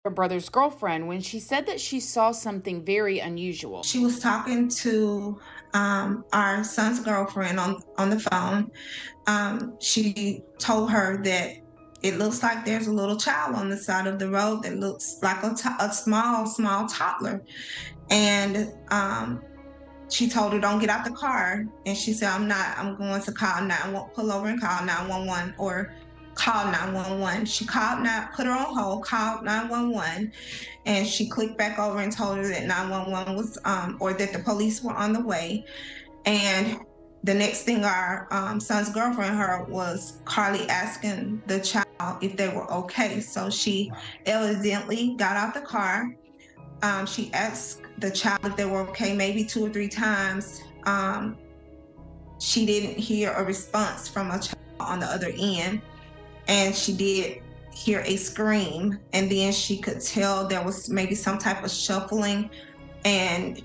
her brother's girlfriend when she said that she saw something very unusual. She was talking to our son's girlfriend on the phone. She told her that it looks like there's a little child on the side of the road that looks like a small toddler. And she told her, don't get out the car. And she said, I'm going to pull over and call 911 or call 911. She put her on hold, called 911, and she clicked back over and told her that 911 was, or that the police were on the way. And the next thing our son's girlfriend heard was Carlee asking the child if they were okay. So she evidently got out the car. She asked the child if they were okay maybe 2 or 3 times. She didn't hear a response from a child on the other end, and she did hear a scream, and then she could tell there was maybe some type of shuffling, and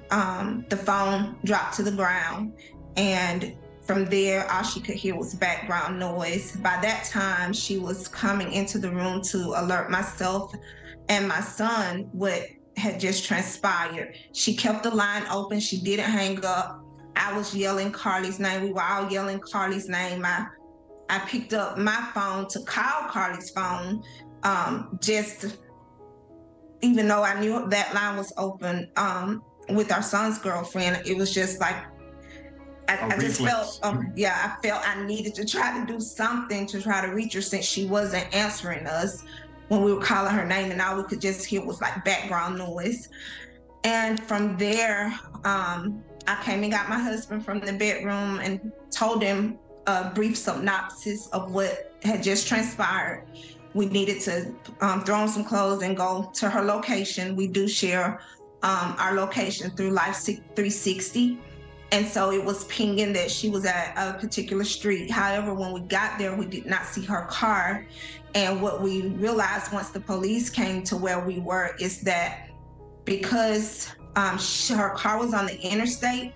the phone dropped to the ground. And from there, all she could hear was background noise. By that time, she was coming into the room to alert myself and my son what had just transpired. She kept the line open. She didn't hang up. I was yelling Carlee's name. We were all yelling Carlee's name. I picked up my phone to call Carlee's phone, just even though I knew that line was open with our son's girlfriend. It was just like, I just felt, I felt I needed to try to do something to try to reach her since she wasn't answering us when we were calling her name, and all we could just hear was like background noise. And from there, I came and got my husband from the bedroom and told him a brief synopsis of what had just transpired. We needed to throw on some clothes and go to her location. We do share our location through Life 360. And so it was pinging that she was at a particular street. However, when we got there, we did not see her car. And what we realized once the police came to where we were is that because her car was on the interstate,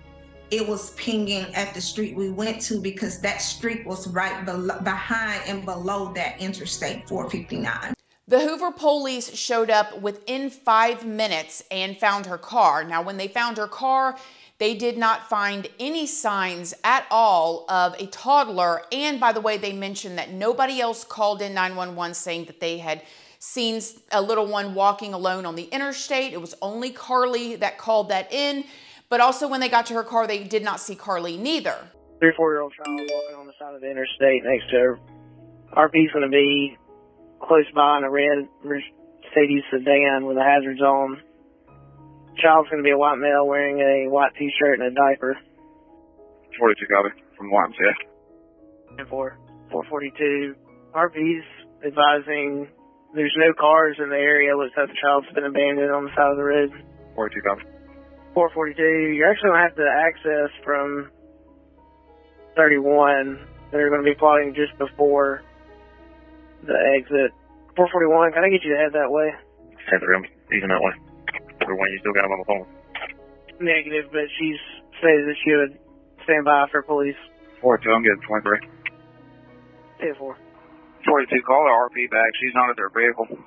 it was pinging at the street we went to because that street was right behind and below that Interstate 459. The Hoover police showed up within 5 minutes and found her car. Now, when they found her car, they did not find any signs at all of a toddler. And by the way, they mentioned that nobody else called in 911 saying that they had seen a little one walking alone on the interstate. It was only Carlee that called that in. But also when they got to her car, they did not see Carlee neither. 3 or 4-year-old child walking on the side of the interstate next to her. RP's going to be close by in a red Mercedes sedan with the hazards on. Child's going to be a white male wearing a white t-shirt and a diaper. 42 copy from YMCA. 442. RP's advising there's no cars in the area. Looks like the child's been abandoned on the side of the road. 42 copy. 442. You're actually going to have to access from 31. They're going to be plotting just before the exit. 441, can I get you to head that way? Head the room, even that way. Or when you still got him on the phone. Negative, but she's stated that she would stand by for police. 42, I'm getting 23. 4. 42, call the RP back. She's not at their vehicle. 42,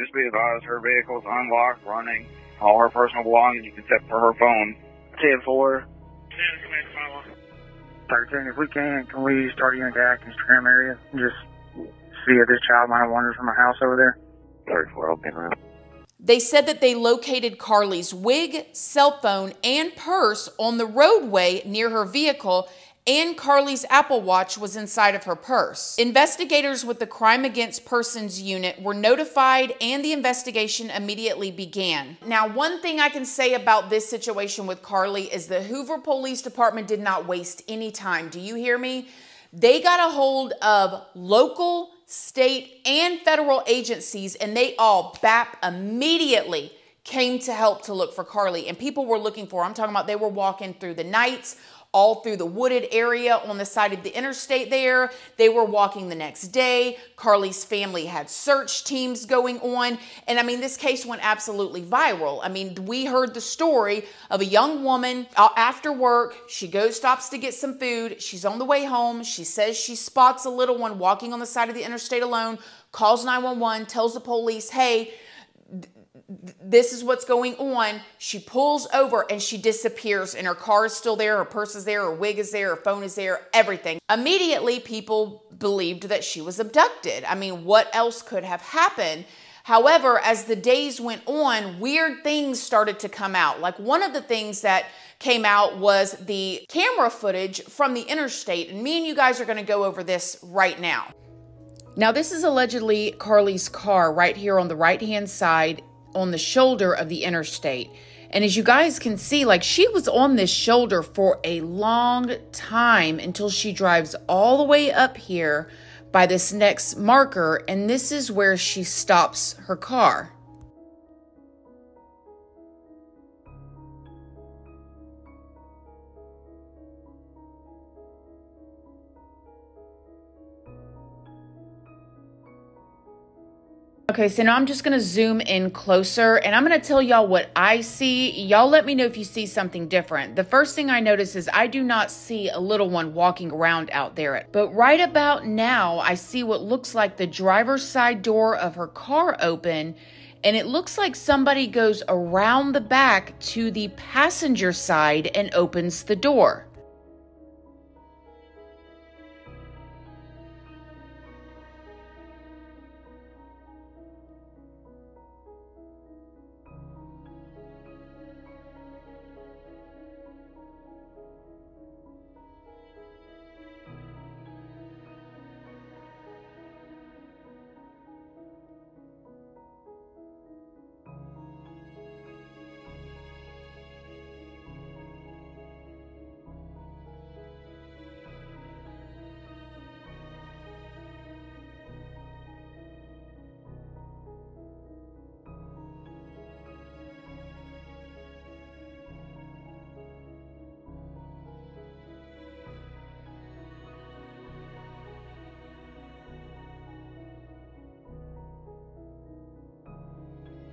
just be advised her vehicle's unlocked, running. All her personal belongings except for her phone. 4. 13, if we can we start you in the Atkins trim area and just see if this child might have wandered from a house over there? 34, I'll be around. They said that they located Carlee's wig, cell phone, and purse on the roadway near her vehicle, and Carlee's Apple Watch was inside of her purse. Investigators with the Crime Against Persons Unit were notified and the investigation immediately began. Now, one thing I can say about this situation with Carlee is the Hoover Police Department did not waste any time. Do you hear me? They got a hold of local, state, and federal agencies, and they all, BAP, immediately came to help to look for Carlee. And people were looking for her. I'm talking about they were walking through the nights, all through the wooded area on the side of the interstate there. They were walking the next day. Carlee's family had search teams going on. And I mean, this case went absolutely viral. I mean, we heard the story of a young woman after work. She stops to get some food. She's on the way home. She says she spots a little one walking on the side of the interstate alone, calls 911, tells the police, hey, this is what's going on. She pulls over and she disappears, and her car is still there, her purse is there, her wig is there, her phone is there, everything. Immediately, people believed that she was abducted. I mean, what else could have happened? However, as the days went on, weird things started to come out. Like, one of the things that came out was the camera footage from the interstate, and me and you guys are going to go over this right now. Now, this is allegedly Carlee's car right here on the right-hand side on the shoulder of the interstate. And as you guys can see, like, she was on this shoulder for a long time until she drives all the way up here by this next marker, and this is where she stops her car. Okay, so now I'm just going to zoom in closer, and I'm going to tell y'all what I see. Y'all let me know if you see something different. The first thing I notice is I do not see a little one walking around out there. But right about now, I see what looks like the driver's side door of her car open, and it looks like somebody goes around the back to the passenger side and opens the door.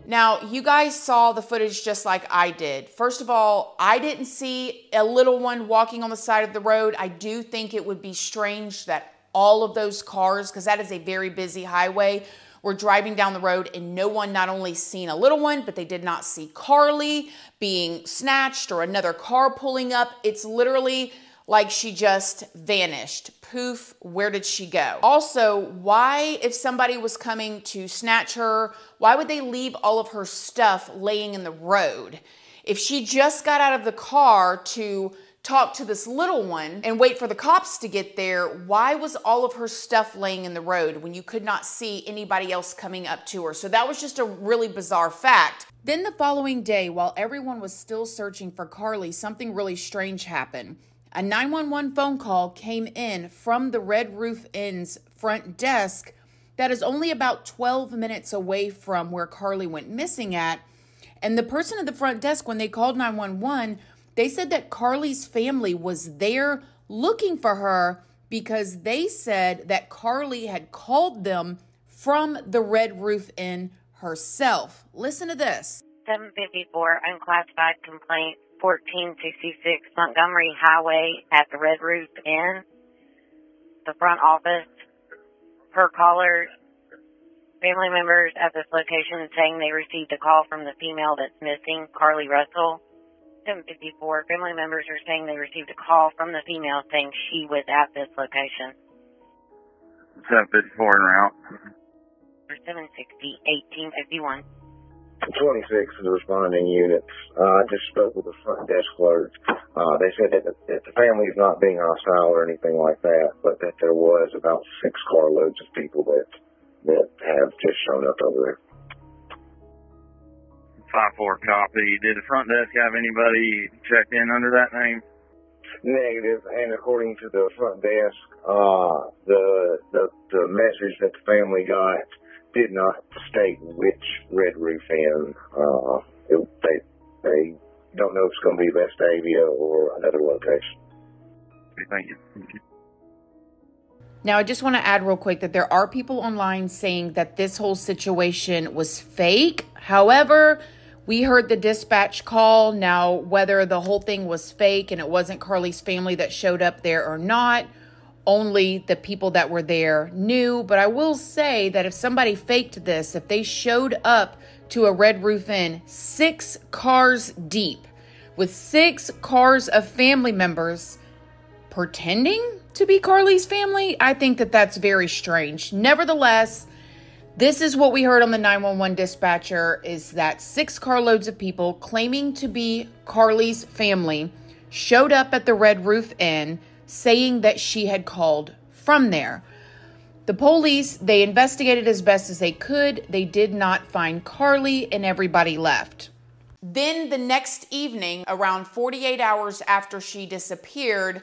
Now, you guys saw the footage just like I did. First of all, I didn't see a little one walking on the side of the road. I do think it would be strange that all of those cars, because that is a very busy highway, were driving down the road and no one not only seen a little one, but they did not see Carlee being snatched or another car pulling up. It's literally like she just vanished. Poof, where did she go? Also, why, if somebody was coming to snatch her, why would they leave all of her stuff laying in the road? If she just got out of the car to talk to this little one and wait for the cops to get there, why was all of her stuff laying in the road when you could not see anybody else coming up to her? So that was just a really bizarre fact. Then the following day, while everyone was still searching for Carlee, something really strange happened. A 911 phone call came in from the Red Roof Inn's front desk that is only about 12 minutes away from where Carlee went missing at. And the person at the front desk, when they called 911, they said that Carlee's family was there looking for her because they said that Carlee had called them from the Red Roof Inn herself. Listen to this. 754 unclassified complaint. 1466 Montgomery Highway at the Red Roof Inn, the front office. Per caller, family members at this location saying they received a call from the female that's missing, Carlee Russell. 754, family members are saying they received a call from the female saying she was at this location. 754 en route. 760, 1851. 26 of the responding units. I just spoke with the front desk clerk. They said that the family is not being hostile or anything like that, but that there was about 6 carloads of people that have just shown up over there. 5-4 copy. Did the front desk have anybody checked in under that name? Negative, and according to the front desk, the message that the family got did not state which Red Roof Inn. They don't know if it's going to be Vestavia or another location. Thank you. Now, I just want to add real quick that there are people online saying that this whole situation was fake. However, we heard the dispatch call. Now, whether the whole thing was fake and it wasn't Carlee's family that showed up there or not, only the people that were there knew. But I will say that if somebody faked this, if they showed up to a Red Roof Inn 6 cars deep with 6 cars of family members pretending to be Carlee's family. I think that that's very strange. Nevertheless, this is what we heard on the 911 dispatcher, is that 6 carloads of people claiming to be Carlee's family showed up at the Red Roof Inn saying that she had called from there. The police, they investigated as best as they could. They did not find Carlee, and everybody left. Then the next evening, around 48 hours after she disappeared,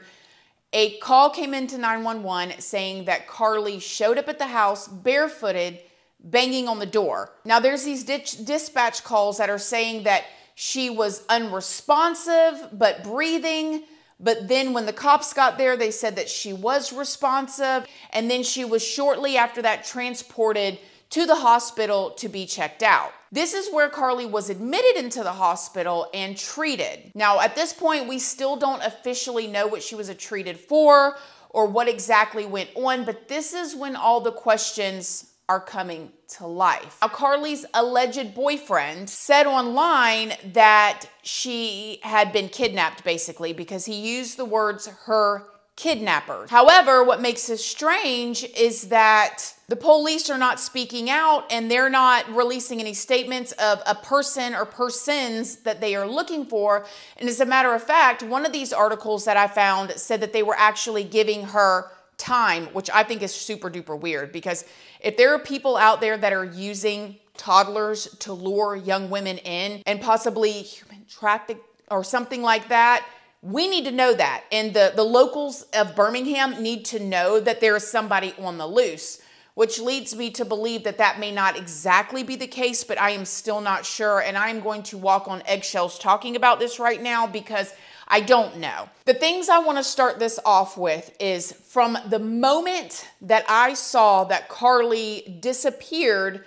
a call came into 911 saying that Carlee showed up at the house barefooted, banging on the door. Now there's these dispatch calls that are saying that she was unresponsive but breathing. But then when the cops got there, they said that she was responsive. And then she was shortly after that transported to the hospital to be checked out. This is where Carlee was admitted into the hospital and treated. Now, at this point, we still don't officially know what she was treated for or what exactly went on, but this is when all the questions are coming to life. Now, Carlee's alleged boyfriend said online that she had been kidnapped, basically, because he used the words her kidnapper. However, what makes this strange is that the police are not speaking out and they're not releasing any statements of a person or persons that they are looking for. And as a matter of fact, one of these articles that I found said that they were actually giving her time, which I think is super duper weird, because if there are people out there that are using toddlers to lure young women in and possibly human traffic or something like that, we need to know that. And the locals of Birmingham need to know that there is somebody on the loose, which leads me to believe that that may not exactly be the case, but I am still not sure. And I'm going to walk on eggshells talking about this right now because I don't know. The things I want to start this off with is from the moment that I saw that Carlee disappeared,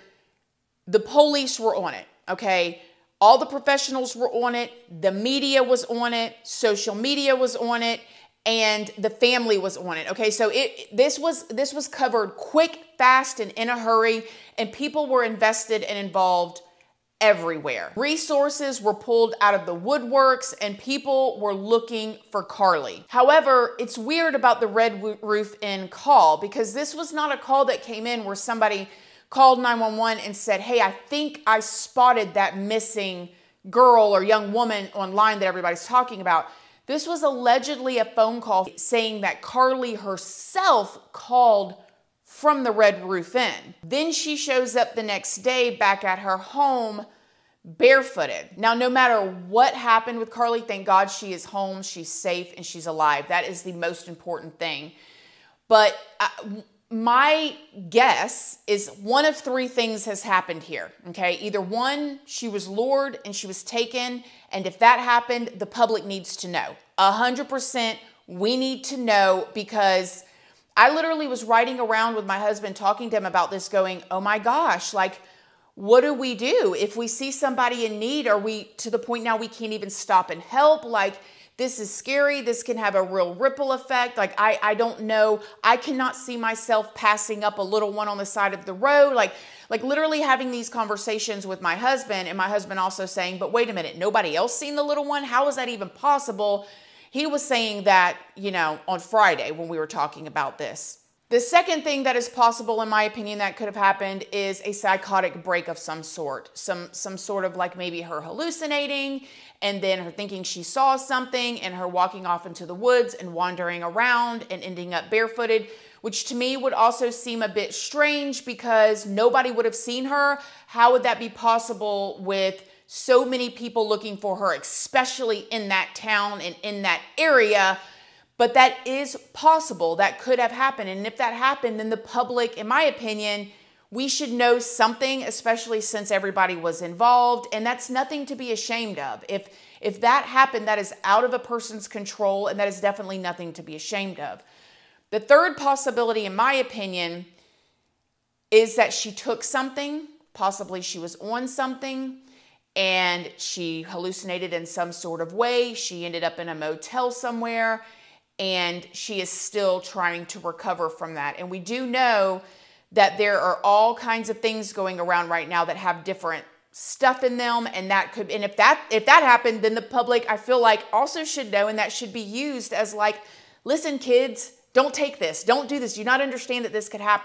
the police were on it, okay? All the professionals were on it. The media was on it. Social media was on it. And the family was on it. Okay, so this was covered quick, fast, and in a hurry. And people were invested and involved everywhere. Resources were pulled out of the woodworks and people were looking for Carlee. However, it's weird about the Red Roof Inn call, because this was not a call that came in where somebody called 911 and said, hey, I think I spotted that missing girl or young woman online that everybody's talking about. This was allegedly a phone call saying that Carlee herself called from the Red Roof Inn. Then she shows up the next day back at her home barefooted. Now, no matter what happened with Carlee, thank God she is home, she's safe, and she's alive. That is the most important thing. But my guess is one of 3 things has happened here, okay? Either one, she was lured and she was taken, and if that happened, the public needs to know. 100% we need to know, because I literally was riding around with my husband talking to him about this going, oh my gosh, like, what do we do? If we see somebody in need, are we to the point now we can't even stop and help? Like, this is scary. This can have a real ripple effect. Like, I don't know. I cannot see myself passing up a little one on the side of the road. Like literally having these conversations with my husband, and my husband also saying, but wait a minute, nobody else seen the little one? How is that even possible? He was saying that, you know, on Friday when we were talking about this. The second thing that is possible, in my opinion, that could have happened is a psychotic break of some sort. Some sort of, like, maybe her hallucinating and then her thinking she saw something and her walking off into the woods and wandering around and ending up barefooted, which to me would also seem a bit strange because nobody would have seen her. How would that be possible with so many people looking for her, especially in that town and in that area? But that is possible. That could have happened. And if that happened, then the public, in my opinion, we should know something, especially since everybody was involved. And that's nothing to be ashamed of. If that happened, that is out of a person's control, and that is definitely nothing to be ashamed of. The third possibility, in my opinion, is that she took something, possibly she was on something, and she hallucinated in some sort of way. She ended up in a motel somewhere, and she is still trying to recover from that. And we do know that there are all kinds of things going around right now that have different stuff in them, and that could, and if that happened, then the public, I feel like, also should know, and that should be used as like, listen, kids, don't take this, don't do this. Do you not understand that this could happen?